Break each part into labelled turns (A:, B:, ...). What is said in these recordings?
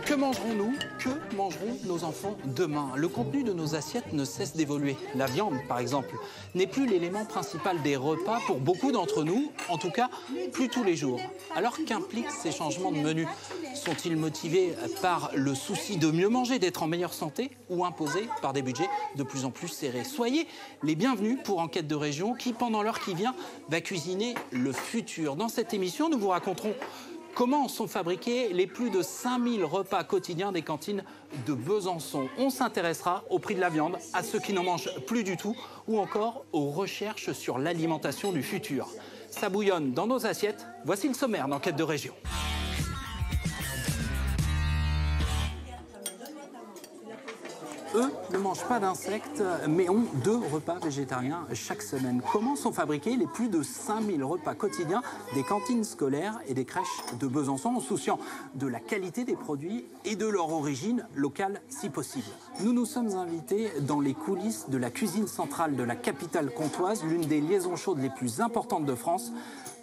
A: Que mangerons-nous? Que mangeront nos enfants demain? Le contenu de nos assiettes ne cesse d'évoluer. La viande, par exemple, n'est plus l'élément principal des repas pour beaucoup d'entre nous, en tout cas, plus tous les jours. Alors qu'impliquent ces changements de menu? Sont-ils motivés par le souci de mieux manger, d'être en meilleure santé, ou imposés par des budgets de plus en plus serrés? Soyez les bienvenus pour Enquête de région qui, pendant l'heure qui vient, va cuisiner le futur. Dans cette émission, nous vous raconterons comment sont fabriqués les plus de 5000 repas quotidiens des cantines de Besançon. On s'intéressera au prix de la viande, à ceux qui n'en mangent plus du tout, ou encore aux recherches sur l'alimentation du futur. Ça bouillonne dans nos assiettes. Voici le sommaire d'Enquête de région. Eux ne mangent pas d'insectes, mais ont 2 repas végétariens chaque semaine. Comment sont fabriqués les plus de 5000 repas quotidiens des cantines scolaires et des crèches de Besançon, en souciant de la qualité des produits et de leur origine locale, si possible? Nous nous sommes invités dans les coulisses de la cuisine centrale de la capitale comtoise, l'une des liaisons chaudes les plus importantes de France.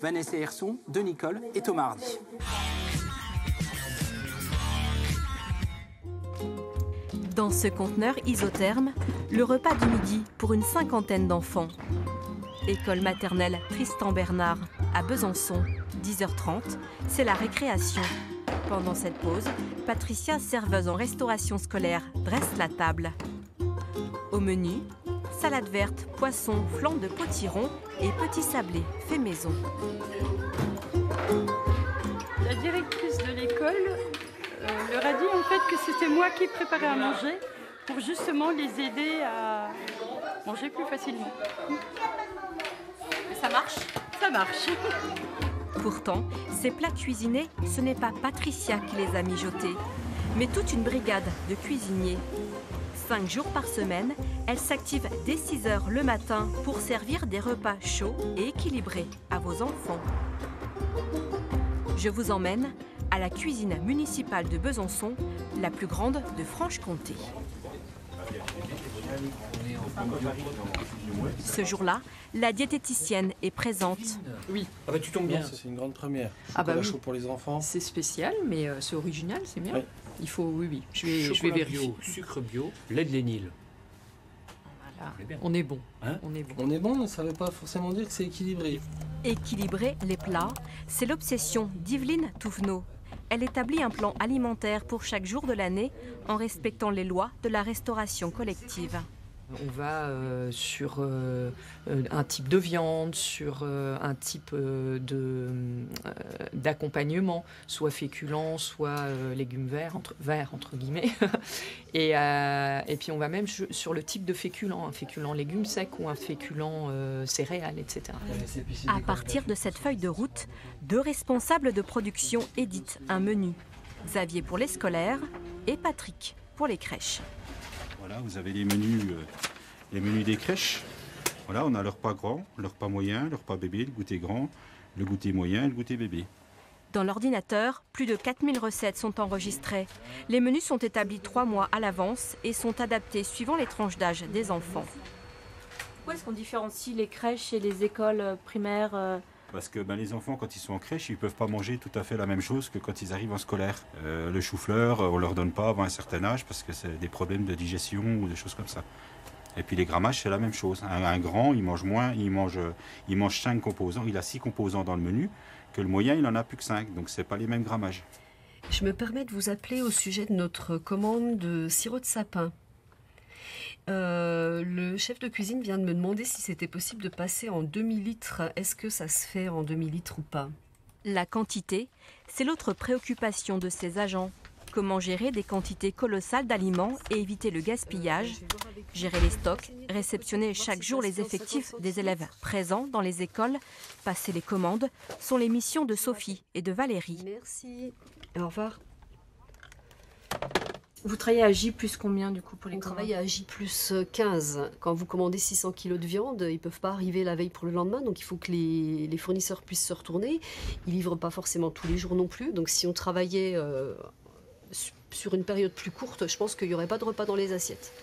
A: Vanessa Hirson, De Nicole et Thomas Hardy.
B: Dans ce conteneur isotherme, le repas du midi pour une 50aine d'enfants. École maternelle Tristan Bernard à Besançon, 10h30, c'est la récréation. Pendant cette pause, Patricia, serveuse en restauration scolaire, dresse la table. Au menu, salade verte, poisson, flan de potiron et petits sablés fait maison.
C: La directrice de l'école leur a dit en fait que c'était moi qui préparais à manger pour justement les aider à manger plus facilement.
B: Ça marche?
C: Ça marche.
B: Pourtant, ces plats cuisinés, ce n'est pas Patricia qui les a mijotés, mais toute une brigade de cuisiniers. 5 jours par semaine, elle s'active dès 6 h le matin pour servir des repas chauds et équilibrés à vos enfants. Je vous emmène à la cuisine municipale de Besançon, la plus grande de Franche-Comté. Ce jour-là, la diététicienne est présente.
D: Oui.
E: Ah bah tu tombes bien.
D: C'est une grande première.
E: Ah bah oui.
D: Chaud pour les enfants.
E: C'est spécial, mais c'est original, c'est bien.
D: Oui.
E: Il faut, oui. Je vais vérifier.
F: Bio, sucre bio, lait de lénil.
E: Voilà.
F: bien.
E: On est bon.
F: Hein?
E: On est bon.
D: On est bon, mais ça ne veut pas forcément dire que c'est équilibré.
B: Équilibrer les plats, c'est l'obsession d'Yveline Touvenot. Elle établit un plan alimentaire pour chaque jour de l'année en respectant les lois de la restauration collective.
E: On va sur un type de viande, sur un type d'accompagnement, soit féculent, soit légumes verts, entre guillemets. et puis on va même sur le type de féculent, un féculent légumes secs ou un féculent céréales, etc.
B: À partir de cette feuille de route, 2 responsables de production éditent un menu. Xavier pour les scolaires et Patrick pour les crèches.
G: Voilà, vous avez les menus des crèches. Voilà, on a le repas grand, le repas moyen, le repas bébé, le goûter grand, le goûter moyen et le goûter bébé.
B: Dans l'ordinateur, plus de 4000 recettes sont enregistrées. Les menus sont établis 3 mois à l'avance et sont adaptés suivant les tranches d'âge des enfants.
H: Pourquoi est-ce qu'on différencie les crèches et les écoles primaires
G: Parce que les enfants, quand ils sont en crèche, ils ne peuvent pas manger tout à fait la même chose que quand ils arrivent en scolaire. Le chou-fleur, on ne leur donne pas avant un certain âge parce que c'est des problèmes de digestion ou des choses comme ça. Et puis les grammages, c'est la même chose. Un grand, il mange moins, il mange 5 composants, il a 6 composants dans le menu, que le moyen, il n'en a plus que 5. Donc ce n'est pas les mêmes grammages.
I: Je me permets de vous appeler au sujet de notre commande de sirop de sapin. Le chef de cuisine vient de me demander si c'était possible de passer en demi-litre. Est-ce que ça se fait en demi-litre ou pas?
B: La quantité, c'est l'autre préoccupation de ces agents. Comment gérer des quantités colossales d'aliments et éviter le gaspillage, gérer les stocks, réceptionner chaque jour les effectifs des élèves présents dans les écoles, passer les commandes, sont les missions de Sophie et de Valérie.
I: Merci. Au revoir.
H: Vous travaillez à J plus combien du coup pour les
I: On
H: commandes?
I: travaille à J plus 15. Quand vous commandez 600 kg de viande, ils ne peuvent pas arriver la veille pour le lendemain, donc il faut que les fournisseurs puissent se retourner. Ils ne livrent pas forcément tous les jours non plus, donc si on travaillait sur une période plus courte, je pense qu'il n'y aurait pas de repas dans les assiettes.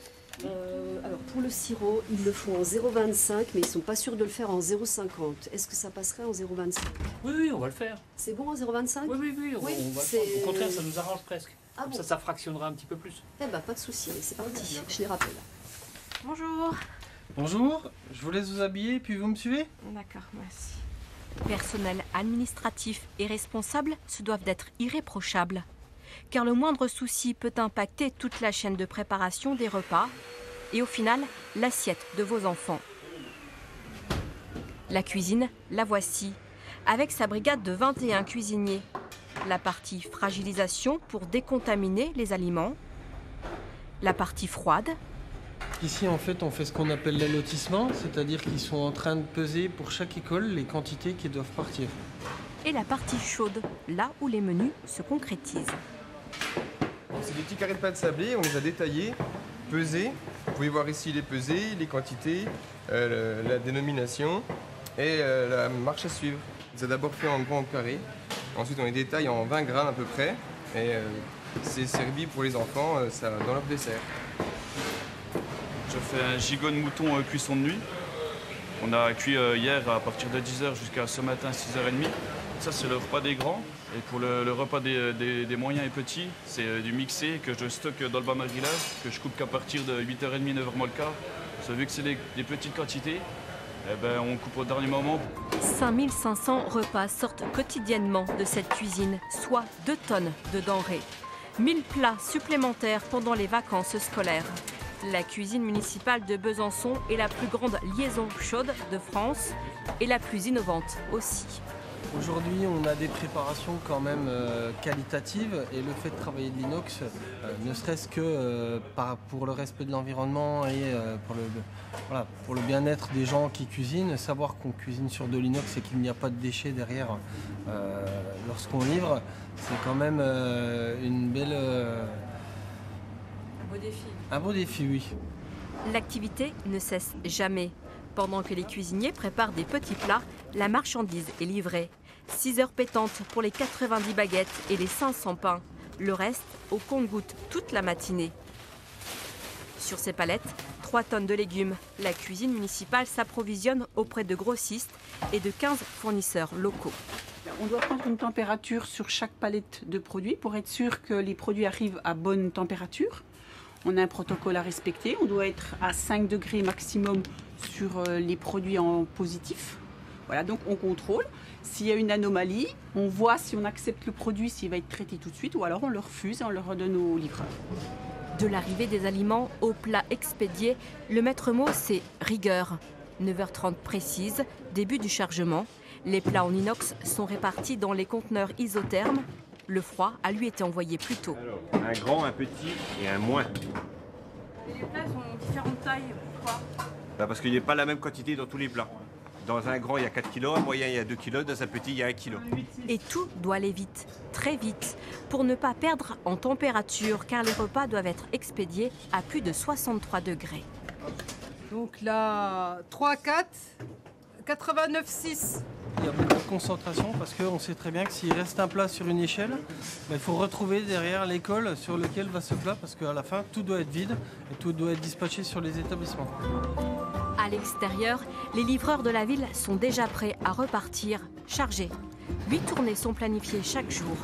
I: Alors pour le sirop, ils le font en 0,25, mais ils sont pas sûrs de le faire en 0,50. Est-ce que ça passerait en 0,25?
F: Oui, on va le faire.
I: C'est bon en 0,25?
F: Oui, on va le faire. Au contraire, ça nous arrange presque.
I: Ah bon?
F: Ça fractionnera un petit peu plus.
I: Eh ben pas de souci, c'est parti, je les rappelle.
H: Bonjour.
D: Bonjour, je vous laisse vous habiller, puis vous me suivez?
H: D'accord, merci.
B: Personnel administratif et responsable se doivent d'être irréprochables, car le moindre souci peut impacter toute la chaîne de préparation des repas et au final, l'assiette de vos enfants. La cuisine, la voici, avec sa brigade de 21 cuisiniers. La partie fragilisation pour décontaminer les aliments, la partie froide.
D: Ici, en fait, on fait ce qu'on appelle l'allotissement, c'est-à-dire qu'ils sont en train de peser pour chaque école les quantités qui doivent partir.
B: Et la partie chaude, là où les menus se concrétisent.
J: C'est des petits carrés de pâte sablée, on les a détaillés, pesés. Vous pouvez voir ici les pesées, les quantités, la dénomination et la marche à suivre. C'est d'abord fait en grands carrés, ensuite on les détaille en 20 grammes à peu près et c'est servi pour les enfants dans leur dessert.
K: Je fais un gigot de mouton cuisson de nuit. On a cuit hier à partir de 10h jusqu'à ce matin 6h30. Ça c'est le repas des grands. Et pour le repas des moyens et petits, c'est du mixé que je stocke dans le bas magrillage, que je coupe qu'à partir de 8h30, 9h moins le quart. Vu que c'est des petites quantités, eh ben, on coupe au dernier moment.
B: 5500 repas sortent quotidiennement de cette cuisine, soit 2 tonnes de denrées. 1000 plats supplémentaires pendant les vacances scolaires. La cuisine municipale de Besançon est la plus grande liaison chaude de France et la plus innovante aussi.
D: Aujourd'hui, on a des préparations quand même qualitatives et le fait de travailler de l'inox, ne serait-ce que pour le respect de l'environnement et pour le bien-être des gens qui cuisinent, savoir qu'on cuisine sur de l'inox et qu'il n'y a pas de déchets derrière lorsqu'on livre, c'est quand même une belle...
H: Un beau défi.
D: Un beau défi, oui.
B: L'activité ne cesse jamais. Pendant que les cuisiniers préparent des petits plats, la marchandise est livrée. 6 heures pétantes pour les 90 baguettes et les 500 pains. Le reste au compte-gouttes toute la matinée. Sur ces palettes, 3 tonnes de légumes. La cuisine municipale s'approvisionne auprès de grossistes et de 15 fournisseurs locaux.
L: On doit prendre une température sur chaque palette de produits pour être sûr que les produits arrivent à bonne température. On a un protocole à respecter. On doit être à 5 degrés maximum sur les produits en positif. Voilà, donc on contrôle. S'il y a une anomalie, on voit si on accepte le produit, s'il va être traité tout de suite, ou alors on le refuse et on le redonne au livreur.
B: De l'arrivée des aliments aux plats expédiés, le maître mot c'est rigueur. 9h30 précise, début du chargement. Les plats en inox sont répartis dans les conteneurs isothermes. Le froid a lui été envoyé plus tôt.
M: Alors, un grand, un petit et un moins.
L: Et les plats sont différentes tailles, pourquoi?
M: Parce qu'il n'y a pas la même quantité dans tous les plats. Dans un grand, il y a 4 kg, un moyen, il y a 2 kg, dans un petit, il y a 1 kg.
B: Et tout doit aller vite, très vite, pour ne pas perdre en température, car les repas doivent être expédiés à plus de 63 degrés.
N: Donc là, 3, 4, 89, 6.
D: Il y a beaucoup de concentration parce qu'on sait très bien que s'il reste un plat sur une échelle, il faut retrouver derrière l'école sur lequel va ce plat parce qu'à la fin, tout doit être vide et tout doit être dispatché sur les établissements.
B: À l'extérieur, les livreurs de la ville sont déjà prêts à repartir, chargés. 8 tournées sont planifiées chaque jour.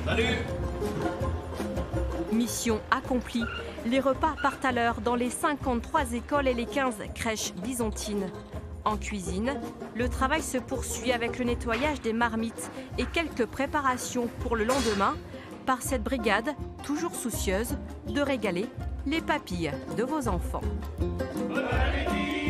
K: Salut!
B: Mission accomplie. Les repas partent à l'heure dans les 53 écoles et les 15 crèches byzantines. En cuisine, le travail se poursuit avec le nettoyage des marmites et quelques préparations pour le lendemain par cette brigade toujours soucieuse de régaler les papilles de vos enfants.
K: Bon appétit!